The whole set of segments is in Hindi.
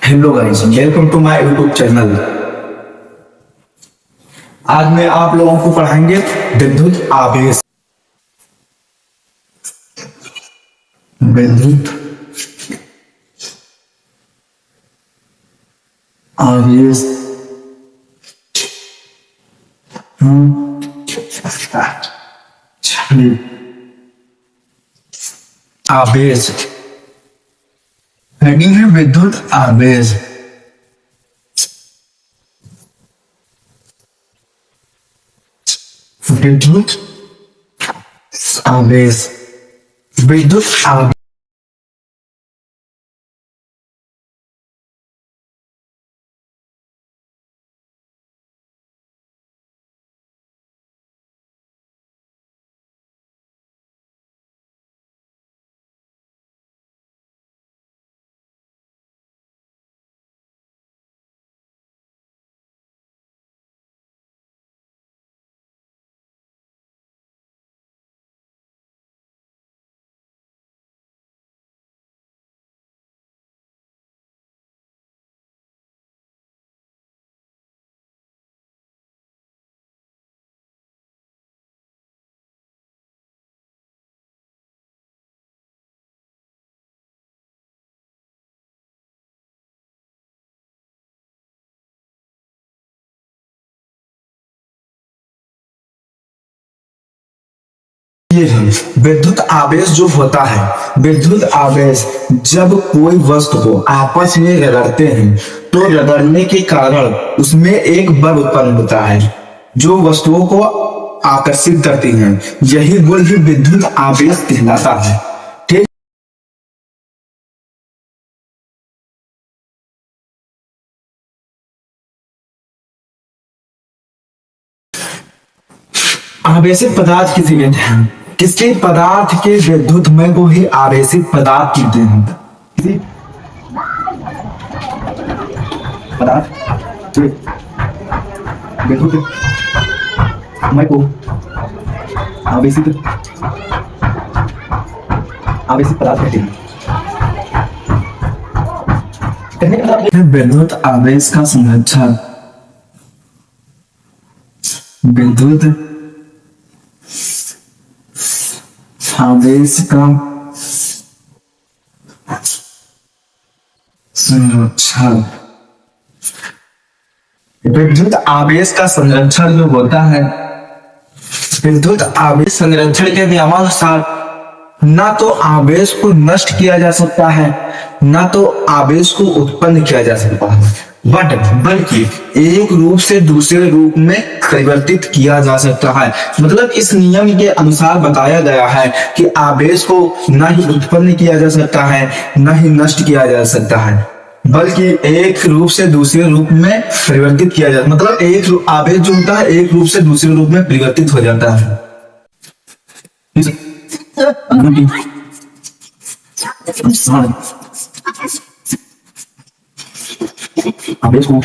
Hello guys, welcome to my YouTube channel. आज मैं आप लोगों को पढ़ाएंगे विद्युत आवेश। विद्युत आवेश छवि आवेश हेडिंग है विद्युत आवेश। विद्युत आवेश विद्युत आवेश ये है विद्युत आवेश जो होता है। विद्युत आवेश जब कोई वस्तु को आपस में रगड़ते हैं तो रगड़ने के कारण उसमें एक बल उत्पन्न होता है जो वस्तुओं को आकर्षित करती हैं। यही बल ही विद्युत आवेश कहलाता है। ठीक। आवेशित पदार्थ किसे कहते हैं? किसी पदार्थ के विद्युत में को ही आवेशित पदार्थ कहते हैं। किसी पदार्थ के विद्युत में को आवेशित आवेशित पदार्थ कहते हैं। विद्युत आवेश का संरक्षण विद्युत आवेश का संरक्षण विद्युत आवेश का संरक्षण जो होता है, विद्युत आवेश संरक्षण के नियमानुसार ना तो आवेश को नष्ट किया जा सकता है ना तो आवेश को उत्पन्न किया जा सकता है, बल्कि एक रूप से दूसरे रूप में परिवर्तित किया जा सकता है। मतलब इस नियम के अनुसार बताया गया है कि आवेश को न ही उत्पन्न किया जा सकता है न ही नष्ट किया जा सकता है, बल्कि एक रूप से दूसरे रूप में परिवर्तित किया जाता है। मतलब एक आवेश जो होता है एक रूप से दूसरे रूप में परिवर्तित हो जाता है। आवेश को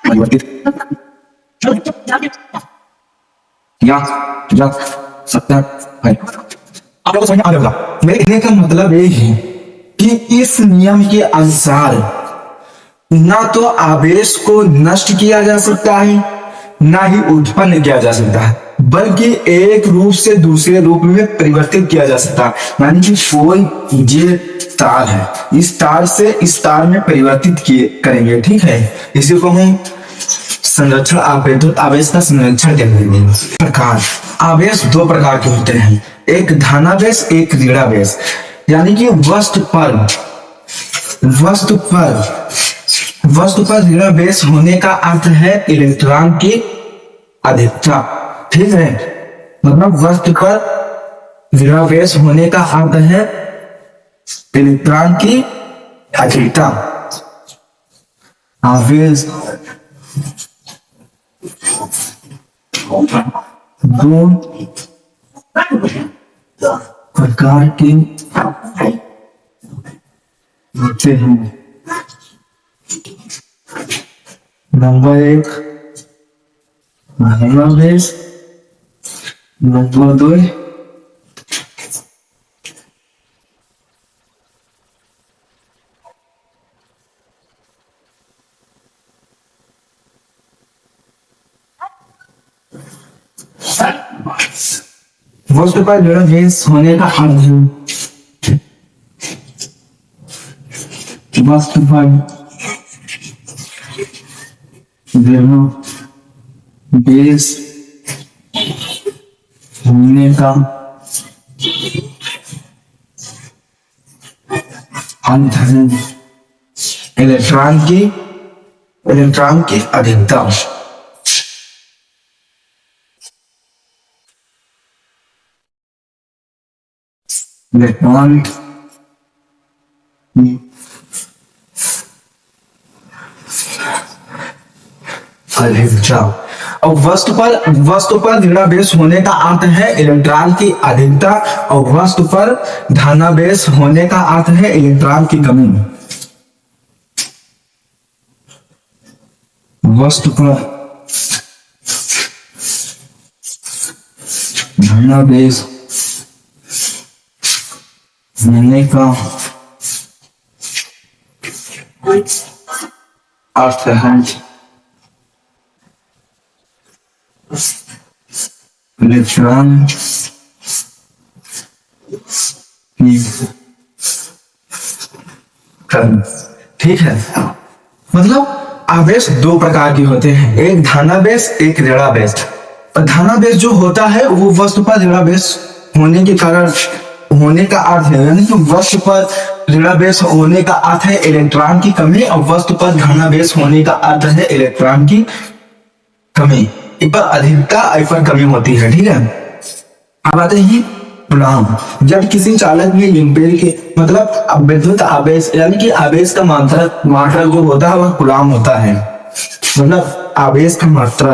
परिवर्तित या जा सकता है। आप लोगों को समझ में आ गया होगा। मेरे कहने का मतलब ये है कि इस नियम के अनुसार ना तो आवेश को नष्ट किया जा सकता है ना ही उत्पन्न किया जा सकता है, बल्कि एक रूप से दूसरे रूप में परिवर्तित किया जा सकता है। यानी कि कोई ये तार है, इस तार से इस तार में परिवर्तित किए करेंगे। ठीक है, इसी को हम संरक्षण विद्युत आवेश का संरक्षण करेंगे। प्रकार आवेश दो प्रकार के होते हैं, एक धनावेश एक ऋणावेश। यानी कि वस्तु पर ऋणावेश होने का अर्थ है इलेक्ट्रॉन की अधिकता। ठीक है, मतलब वस्तु पर ऋणावेश होने का अर्थ है इलेक्ट्रॉन की अधिकता। आवेश दो प्रकार के होते हैं। नंबर एक धनावेश, नंबर दो वस्तु पर धनावेश होने का अर्थ, वस्तु पर धनावेश होने का अर्थ है इलेक्ट्रॉन की अधिकता। इलेक्ट्रॉन अधिकता और वस्तु पर धनावेश होने का अर्थ है इलेक्ट्रॉन की अधिकता और वस्तु पर धनावेश होने का अर्थ है इलेक्ट्रॉन की कमी। वस्तु पर धनावेश होने का अर्थ है इलेक्ट्रॉन की कमी। ठीक है, मतलब आवेश दो प्रकार के होते हैं, एक धनावेश एक ऋणावेश। धनावेश जो होता है वो वस्तु पर ऋणावेश होने के कारण होने का अर्थ है, यानी कि वस्तु पर ऋणावेश होने का अर्थ है इलेक्ट्रॉन की कमी और वस्तु पर धनावेश होने का अर्थ है इलेक्ट्रॉन की कमी। एक पर अधिकता एक पर कमी होती है। ठीक है, अब आते हैं कूलम्ब। जब किसी चालक में एम्पीयर के मतलब विद्युत आवेश यानी कि आवेश का मात्रा जो होता है वह कूलम्ब होता है, मतलब आवेश का मात्रा।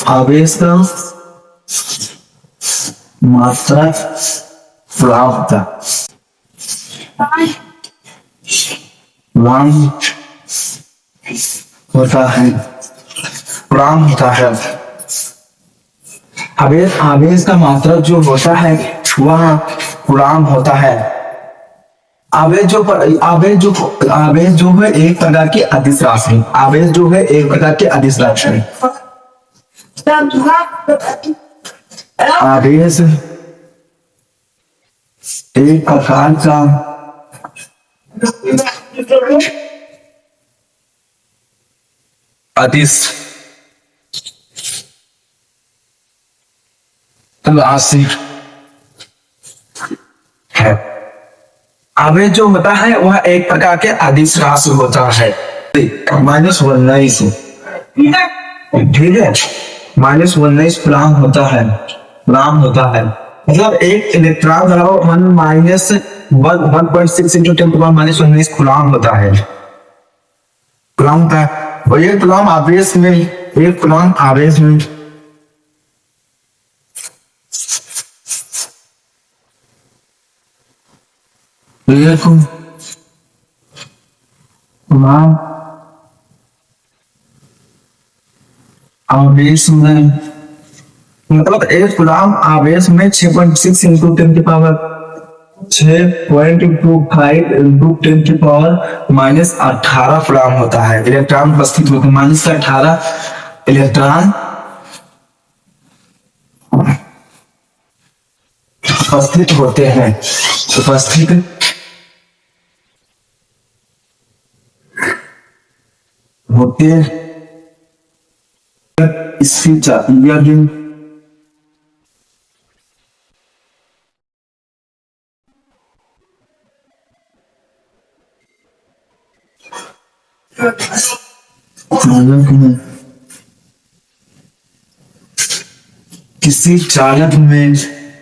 आवेश का मात्रा कूलम्ब होता है, कूलम्ब होता है। आवेश का मात्रा जो होता है वह कूलम्ब होता है। आवेश जो है एक प्रकार की अदिश राशि। आवेश जो है एक प्रकार की अदिश राशि। आवेश एक प्रकार का अदिश राशि है। आवेश जो होता है वह एक प्रकार के अदिश राशि होता है। -19, ठीक है, -19 कूलम्ब होता है, कूलम्ब होता है। मतलब एक इलेक्ट्रॉन बराबर 1.6 × 10⁻⁻19 कूलम्ब होता है, कूलम्ब का। और ये कूलम्ब आवेश में, एक कूलम्ब आवेश में आवेश में मतलब एक कूलम्ब आवेश में 6.6 × 10⁻6.25 × 10⁻18 कूलम्ब होता है। इलेक्ट्रॉन उपस्थित होते हैं, -18 इलेक्ट्रॉन उपस्थित होते हैं, उपस्थित होते इसकी चाहिए किसी चालक में,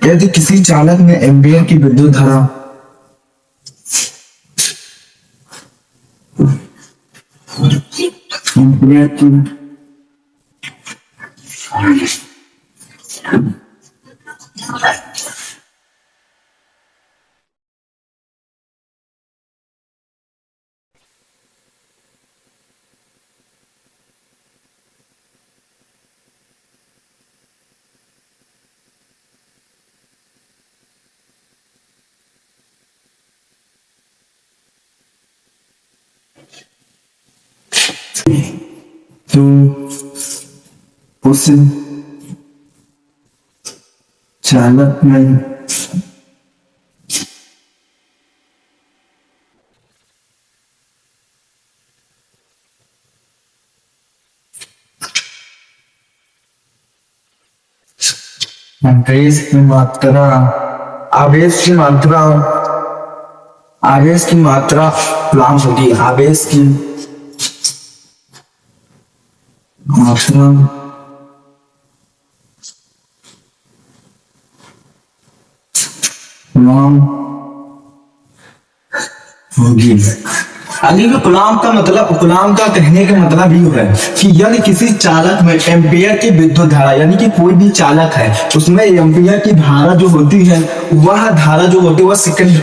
यदि किसी चालक में एम्पीयर की विद्युत धारा एम्पियर की तो उस चालक में आवेश की मात्रा आवेश की मात्रा आवेश की मात्रा कूलम्ब होगी। आवेश की मात्रा कूलम्ब होगी। आगे का कूलम्ब का मतलब, कूलम्ब का कहने का मतलब ये है कि यदि किसी चालक में एम्पियर की विद्युत धारा, यानी कि कोई भी चालक है उसमें एम्पियर की धारा जो होती है, वह धारा जो होती है वह सेकंड